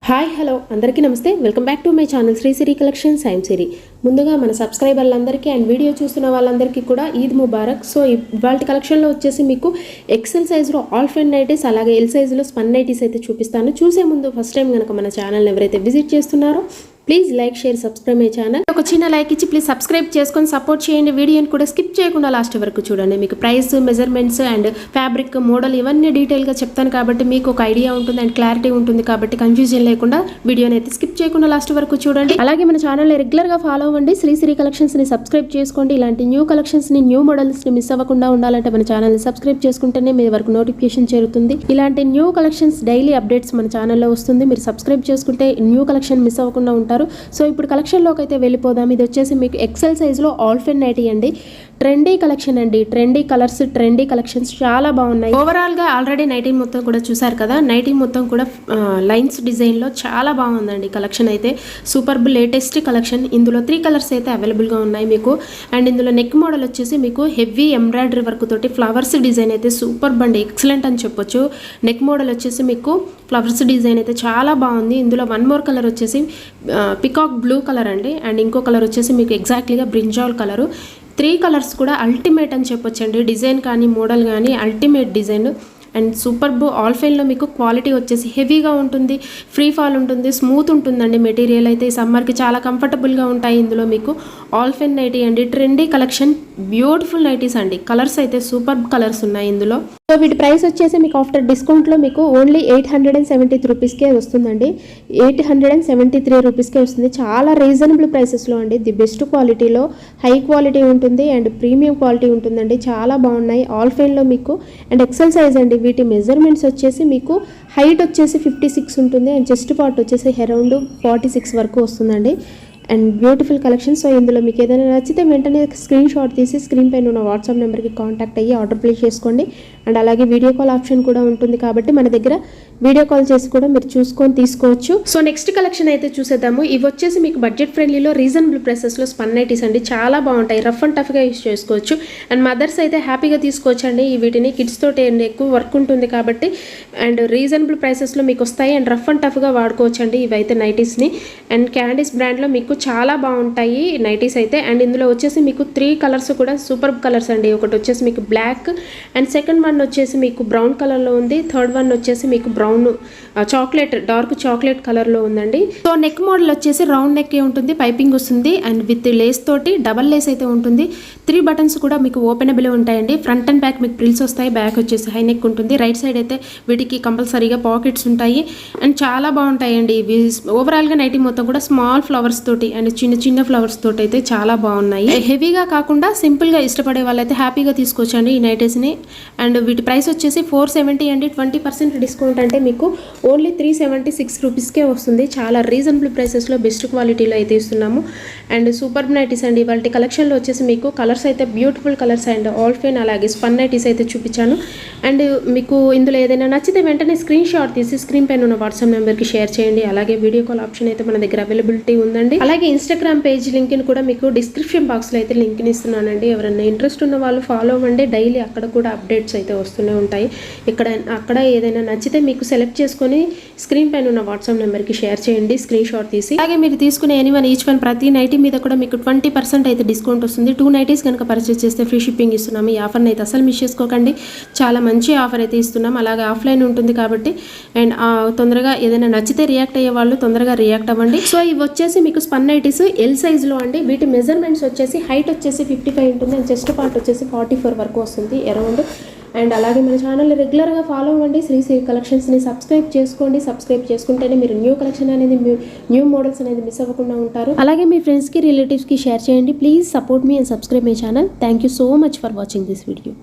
Hi hello అందరికీ నమస్తే welcome back to my channel Shri Siri collections I'm Siri. ముందుగా మన సబ్స్క్రైబర్లందరికీ అండ్ వీడియో చూస్తున్న వాళ్ళందరికీ కూడా ఈద్ ముబారక్. సో ఇవాళ కలెక్షన్లో వచ్చేసి మీకు ఎక్సెల్ సైజ్లో ఆల్ ఫ్రెండ్ నైటీస్ అలాగే ఎల్ సైజులో స్పన్ నైటీస్ అయితే చూపిస్తాను. చూసే ముందు ఫస్ట్ టైం కనుక మన ఛానల్ని ఎవరైతే విజిట్ చేస్తున్నారో please like share subscribe my channel. ఒక చిన్న లైక్ ఇచ్చి ప్లీజ్ సబ్స్క్రైబ్ చేసుకొని సపోర్ట్ చేయండి. వీడియోని కూడా స్కిప్ చేయకుండా లాస్ట్ వరకు చూడండి. మీకు price, measurements and fabric, model ఇవన్నీ డీటెయిల్గా చెప్తాను కాబట్టి మీకు ఒక ఐడియా ఉంటుంది అండ్ క్లారిటీ ఉంటుంది. కాబట్టి కన్ఫ్యూజన్ లేకుండా వీడియోని అయితే స్కిప్ చేయకుండా లాస్ట్ వరకు చూడండి. అలాగే మన ఛానల్ని రెగ్యులర్గా ఫాలో అవ్వండి. శ్రీ శ్రీ కలెక్షన్స్ని సబ్స్క్రైబ్ చేసుకోండి. ఇలాంటి న్యూ కలెక్షన్స్ని, న్యూ మోడల్స్ని మిస్ అవ్వకుండా ఉండాలంటే మన ఛానల్ని సబ్స్క్రైబ్ చేసుకుంటేనే మీ వరకు నోటిఫికేషన్ చేరుతుంది. ఇలాంటి న్యూ కలెక్షన్స్ డైలీ అప్డేట్స్ మన ఛానల్లో వస్తుంది. మీరు సబ్స్క్రైబ్ చేసుకుంటే న్యూ కలెక్షన్ మిస్ అవ్వకుండా ఉంటారు. సో ఇప్పుడు కలెక్షన్లోకి అయితే వెళ్ళిపోదాం. ఇది వచ్చేసి మీకు ఎక్సెల్ సైజ్లో ఆల్ ఫెన్ నైటీ అండి. ట్రెండీ కలెక్షన్ అండి. ట్రెండీ కలర్స్, ట్రెండీ కలెక్షన్స్ చాలా బాగున్నాయి. ఓవరాల్గా ఆల్రెడీ నైటీ మొత్తం కూడా చూసారు కదా. నైటీ మొత్తం కూడా లైన్స్ డిజైన్లో చాలా బాగుందండి. కలెక్షన్ అయితే సూపర్బ్ లేటెస్ట్ కలెక్షన్. ఇందులో 3 కలర్స్ అయితే అవైలబుల్గా ఉన్నాయి మీకు. అండ్ ఇందులో నెక్ మోడల్ వచ్చేసి మీకు హెవీ ఎంబ్రాయిడరీ వర్క్ తోటి ఫ్లవర్స్ డిజైన్ అయితే సూపర్బ్ అండి. ఎక్సలెంట్ అని చెప్పొచ్చు. నెక్ మోడల్ వచ్చేసి మీకు ఫ్లవర్స్ డిజైన్ అయితే చాలా బాగుంది. ఇందులో 1 మోర్ కలర్ వచ్చేసి పికాక్ బ్లూ కలర్ అండి. అండ్ ఇంకో కలర్ వచ్చేసి మీకు ఎగ్జాక్ట్లీగా బ్రింజాల్ కలరు. 3 కలర్స్ కూడా అల్టిమేట్ అని చెప్పొచ్చండి. డిజైన్ కానీ మోడల్ కానీ ultimate design and superb. All ఫైన్లో మీకు క్వాలిటీ వచ్చేసి హెవీగా ఉంటుంది, ఫ్రీ ఫాల్ ఉంటుంది, స్మూత్ ఉంటుందండి. మెటీరియల్ అయితే ఈ సమ్మర్కి చాలా కంఫర్టబుల్గా ఉంటాయి. ఇందులో మీకు ఆల్ ఫైన్ నైటీ అండి. ట్రెండీ కలెక్షన్, బ్యూటిఫుల్ నైటీస్ అండి. కలర్స్ అయితే సూపర్బ్ కలర్స్ ఉన్నాయి ఇందులో. సో వీటి ప్రైస్ వచ్చేసి మీకు ఆఫ్టర్ డిస్కౌంట్లో మీకు ఓన్లీ 873 రూపీస్కే వస్తుందండి. 873 రూపీస్కే వస్తుంది. చాలా రీజనబుల్ ప్రైసెస్లో అండి. ది బెస్ట్ క్వాలిటీలో హై క్వాలిటీ ఉంటుంది అండ్ ప్రీమియం క్వాలిటీ ఉంటుందండి. చాలా బాగున్నాయి. ఆల్ ఫైన్లో మీకు అండ్ ఎక్సెల్ సైజ్ అండి. వీటి మెజర్మెంట్స్ వచ్చేసి మీకు హైట్ వచ్చేసి 56 ఉంటుంది అండ్ చెస్ట్ పార్ట్ వచ్చేసి అరౌండ్ 46 వరకు వస్తుందండి. And beautiful collection. సో ఇందులో మీకు ఏదైనా నచ్చితే వెంటనే స్క్రీన్ షాట్ తీసి స్క్రీన్ పైన ఉన్న వాట్సాప్ నెంబర్కి కాంటాక్ట్ అయ్యి ఆర్డర్ ప్లేస్ చేసుకోండి. అండ్ అలాగే వీడియో కాల్ ఆప్షన్ కూడా ఉంటుంది కాబట్టి మన దగ్గర వీడియో కాల్ చేసి కూడా మీరు చూసుకొని తీసుకోవచ్చు. సో నెక్స్ట్ కలెక్షన్ అయితే చూసేద్దాము. ఇవి వచ్చేసి మీకు బడ్జెట్ ఫ్రెండ్లీలో రీజనబుల్ ప్రైసెస్లో స్పన్ నైటీస్ అండి. చాలా బాగుంటాయి. రఫ్ అండ్ టఫ్గా యూస్ చేసుకోవచ్చు అండ్ మదర్స్ అయితే హ్యాపీగా తీసుకోవచ్చు అండి. వీటిని కిడ్స్ తోటి ఎక్కువ వర్క్ ఉంటుంది కాబట్టి అండ్ రీజనబుల్ ప్రైసెస్లో మీకు వస్తాయి అండ్ రఫ్ అండ్ టఫ్గా వాడుకోవచ్చు అండి. ఇవైతే నైటీస్ని అండ్ క్యాండీస్ బ్రాండ్లో మీకు చాలా బాగుంటాయి నైటీస్ అయితే. అండ్ ఇందులో వచ్చేసి మీకు 3 కలర్స్ కూడా సూపర్బ్ కలర్స్ అండి. ఒకటి వచ్చేసి మీకు బ్లాక్ అండ్ సెకండ్ వన్ వచ్చేసి మీకు బ్రౌన్ కలర్లో ఉంది. థర్డ్ వన్ వచ్చేసి మీకు బ్రౌన్ చాక్లెట్, డార్క్ చాక్లెట్ కలర్లో ఉందండి. సో నెక్ మోడల్ వచ్చేసి రౌండ్ నెక్ ఉంటుంది, పైపింగ్ వస్తుంది అండ్ విత్ లేస్ తోటి డబల్ లేస్ అయితే ఉంటుంది. 3 బటన్స్ కూడా మీకు ఓపెనబుల్ ఉంటాయండి. ఫ్రంట్ అండ్ బ్యాక్ మీకు ప్రిల్స్ వస్తాయి. బ్యాక్ వచ్చేసి హై నెక్ ఉంటుంది. రైట్ సైడ్ అయితే వీటికి కంపల్సరీగా పాకెట్స్ ఉంటాయి అండ్ చాలా బాగుంటాయండి. ఇవి ఓవరాల్గా నైటీ మొత్తం కూడా స్మాల్ ఫ్లవర్స్ తోటి అండ్ చిన్న చిన్న ఫ్లవర్స్ తోటి అయితే చాలా బాగున్నాయి. హెవీగా కాకుండా సింపుల్గా ఇష్టపడే వాళ్ళైతే హ్యాపీగా తీసుకోవచ్చండి ఈ నైటీస్ని. అండ్ వీటి ప్రైస్ వచ్చేసి 470 అండి. 20% డిస్కౌంట్ అంటే మీకు ఓన్లీ 376 రూపీస్కే వస్తుంది. చాలా రీజనబుల్ ప్రైసెస్లో బెస్ట్ క్వాలిటీలో అయితే ఇస్తున్నాము అండ్ సూపర్ నైటీస్ అండి. వాళ్ళ కలెక్షన్లో వచ్చేసి మీకు కలర్స్ అయితే beautiful colours and all fine అలాగే స్పన్ నైటీస్ అయితే చూపించాను. అండ్ మీకు ఇందులో ఏదైనా నచ్చితే వెంటనే స్క్రీన్ షాట్ తీసి స్క్రీన్ పైన ఉన్న వాట్సాప్ నెంబర్కి షేర్ చేయండి. అలాగే వీడియో కాల్ ఆప్షన్ అయితే మన దగ్గర అవైలబిలిటీ ఉందండి. అలాగే ఇన్స్టాగ్రామ్ పేజ్ లింక్ని కూడా మీకు డిస్క్రిప్షన్ బాక్స్లో అయితే లింక్ని ఇస్తున్నానండి. ఎవరైనా ఇంట్రెస్ట్ ఉన్న వాళ్ళు ఫాలో అవ్వండి. డైలీ అక్కడ కూడా అప్డేట్స్ అయితే వస్తూనే ఉంటాయి. అక్కడ ఏదైనా నచ్చితే మీకు సెలెక్ట్ చేసుకొని స్క్రీన్ పైన ఉన్న వాట్సాప్ నెంబర్కి షేర్ చేయండి స్క్రీన్ షాట్ తీసి. అలాగే మీరు తీసుకునే ఈచ్ వన్ ప్రతి నైటీ మీద కూడా మీకు 20% అయితే డిస్కౌంట్ వస్తుంది. 2 నైటీస్ కనుక పర్చేస్ చేస్తే ఫ్రీ షిప్పింగ్ ఇస్తున్నాము. ఈ ఆఫర్ని అయితే అసలు మిస్ చేసుకోకండి. చాలా మంచి ఆఫర్ అయితే ఇస్తున్నాం. అలాగే ఆఫ్లైన్ ఉంటుంది కాబట్టి అండ్ తొందరగా ఏదైనా నచ్చితే రియాక్ట్ అయ్యే వాళ్ళు తొందరగా రియాక్ట్ అవ్వండి. సో ఇవి వచ్చేసి మీకు స్పన్ నైటీస్ ఎల్ సైజ్లో అండి. వీటి మెజర్మెంట్స్ వచ్చేసి హైట్ వచ్చేసి 55 ఉంటుంది అండ్ చెస్ట్ పార్ట్ వచ్చేసి 44 వరకు వస్తుంది అరౌండ్. అండ్ అలాగే మన ఛానల్ రెగ్యులర్గా ఫాలో అవ్వండి. శ్రీ శ్రీ కలెక్షన్స్ని సబ్స్క్రైబ్ చేసుకోండి. సబ్స్క్రైబ్ చేసుకుంటేనే మీరు న్యూ కలెక్షన్ అనేది, న్యూ మోడల్స్ అనేది మిస్ అవ్వకుండా ఉంటారు. అలాగే మీ ఫ్రెండ్స్కి, రిలేటివ్స్కి షేర్ చేయండి. Please support me and subscribe my channel. Thank you so much for watching this video.